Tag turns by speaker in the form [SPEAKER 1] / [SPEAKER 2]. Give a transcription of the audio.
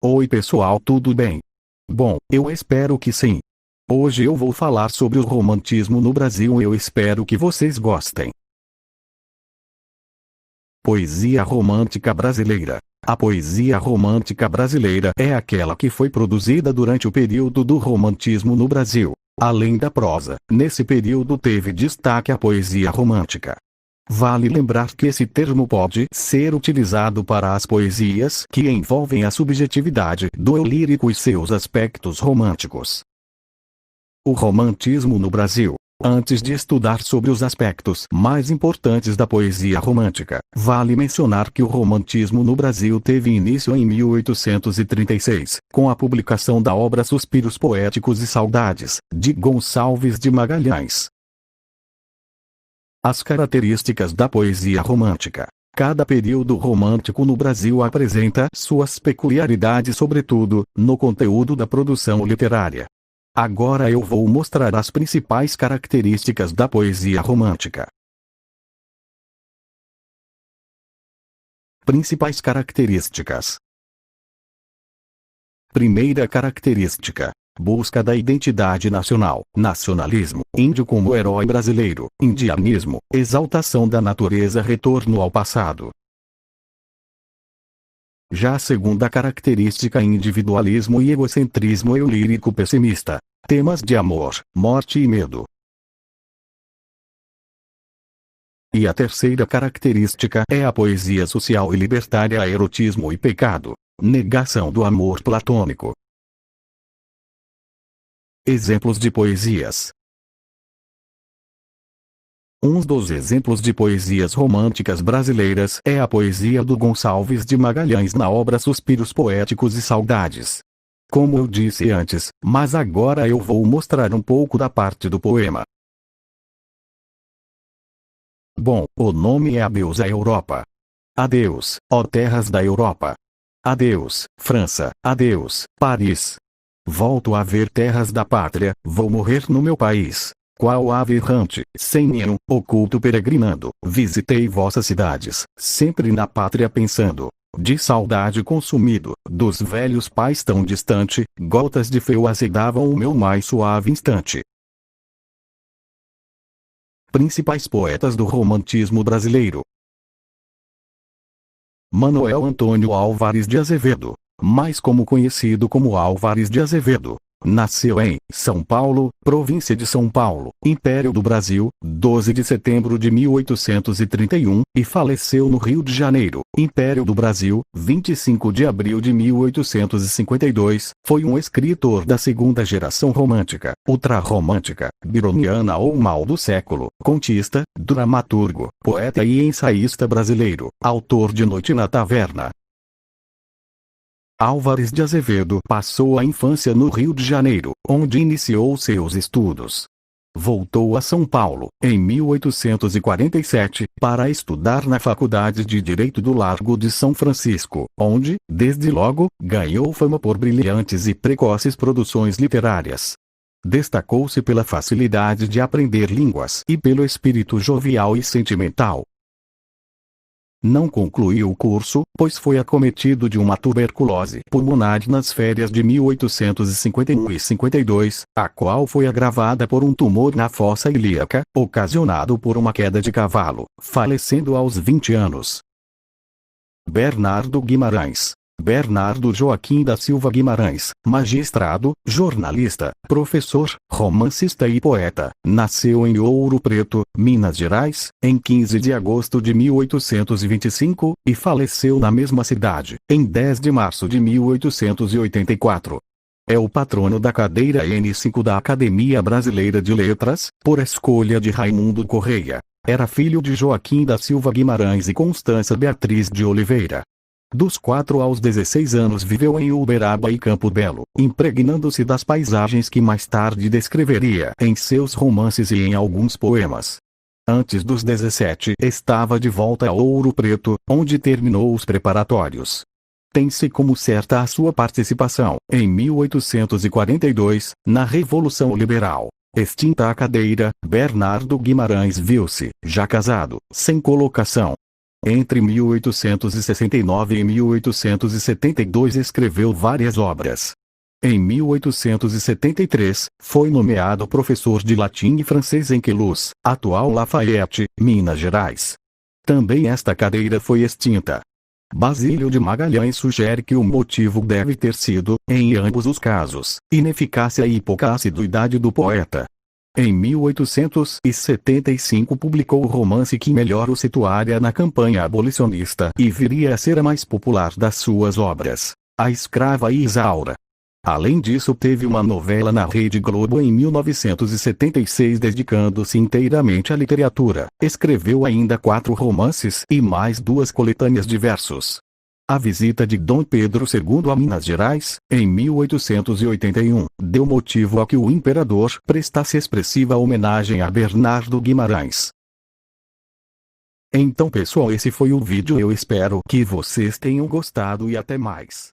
[SPEAKER 1] Oi pessoal, tudo bem? Bom, eu espero que sim. Hoje eu vou falar sobre o romantismo no Brasil e eu espero que vocês gostem. Poesia romântica brasileira. A poesia romântica brasileira é aquela que foi produzida durante o período do romantismo no Brasil. Além da prosa, nesse período teve destaque a poesia romântica. Vale lembrar que esse termo pode ser utilizado para as poesias que envolvem a subjetividade do eu lírico e seus aspectos românticos. O romantismo no Brasil. Antes de estudar sobre os aspectos mais importantes da poesia romântica, vale mencionar que o romantismo no Brasil teve início em 1836, com a publicação da obra Suspiros Poéticos e Saudades, de Gonçalves de Magalhães. As características da poesia romântica. Cada período romântico no Brasil apresenta suas peculiaridades, sobretudo no conteúdo da produção literária. Agora eu vou mostrar as principais características da poesia romântica. Principais características. Primeira característica: busca da identidade nacional, nacionalismo, índio como herói brasileiro, indianismo, exaltação da natureza, retorno ao passado. Já a segunda característica: individualismo e egocentrismo, eu lírico pessimista, temas de amor, morte e medo. E a terceira característica é a poesia social e libertária, erotismo e pecado, negação do amor platônico. Exemplos de poesias. Um dos exemplos de poesias românticas brasileiras é a poesia do Gonçalves de Magalhães na obra Suspiros Poéticos e Saudades. Como eu disse antes, mas agora eu vou mostrar um pouco da parte do poema. Bom, o nome é Adeus à Europa. Adeus, ó terras da Europa. Adeus, França, adeus, Paris. Volto a ver terras da pátria, vou morrer no meu país. Qual ave errante, sem ninho, oculto peregrinando, visitei vossas cidades, sempre na pátria pensando. De saudade consumido, dos velhos pais tão distante, gotas de feu azedavam o meu mais suave instante. Principais poetas do romantismo brasileiro. Manoel Antônio Álvares de Azevedo, mais como conhecido como Álvares de Azevedo, nasceu em São Paulo, província de São Paulo, Império do Brasil, 12 de setembro de 1831, e faleceu no Rio de Janeiro, Império do Brasil, 25 de abril de 1852, foi um escritor da segunda geração romântica, ultrarromântica, byroniana ou mal do século, contista, dramaturgo, poeta e ensaísta brasileiro, autor de Noite na Taverna. Álvares de Azevedo passou a infância no Rio de Janeiro, onde iniciou seus estudos. Voltou a São Paulo, em 1847, para estudar na Faculdade de Direito do Largo de São Francisco, onde, desde logo, ganhou fama por brilhantes e precoces produções literárias. Destacou-se pela facilidade de aprender línguas e pelo espírito jovial e sentimental. Não concluiu o curso, pois foi acometido de uma tuberculose pulmonar nas férias de 1851 e 52, a qual foi agravada por um tumor na fossa ilíaca, ocasionado por uma queda de cavalo, falecendo aos 20 anos. Bernardo Guimarães. Bernardo Joaquim da Silva Guimarães, magistrado, jornalista, professor, romancista e poeta, nasceu em Ouro Preto, Minas Gerais, em 15 de agosto de 1825, e faleceu na mesma cidade, em 10 de março de 1884. É o patrono da cadeira N5 da Academia Brasileira de Letras, por escolha de Raimundo Correia. Era filho de Joaquim da Silva Guimarães e Constança Beatriz de Oliveira. Dos 4 aos 16 anos viveu em Uberaba e Campo Belo, impregnando-se das paisagens que mais tarde descreveria em seus romances e em alguns poemas. Antes dos 17 estava de volta a Ouro Preto, onde terminou os preparatórios. Tem-se como certa a sua participação, em 1842, na Revolução Liberal. Extinta a cadeira, Bernardo Guimarães viu-se, já casado, sem colocação. Entre 1869 e 1872 escreveu várias obras. Em 1873, foi nomeado professor de latim e francês em Queluz, atual Lafayette, Minas Gerais. Também esta cadeira foi extinta. Basílio de Magalhães sugere que o motivo deve ter sido, em ambos os casos, ineficácia e pouca assiduidade do poeta. Em 1875 publicou o romance que melhor o situaria na campanha abolicionista e viria a ser a mais popular das suas obras, A Escrava e Isaura. Além disso, teve uma novela na Rede Globo em 1976 dedicando-se inteiramente à literatura. Escreveu ainda 4 romances e mais 2 coletâneas de versos. A visita de Dom Pedro II a Minas Gerais, em 1881, deu motivo a que o imperador prestasse expressiva homenagem a Bernardo Guimarães. Então pessoal, esse foi o vídeo. Eu espero que vocês tenham gostado e até mais.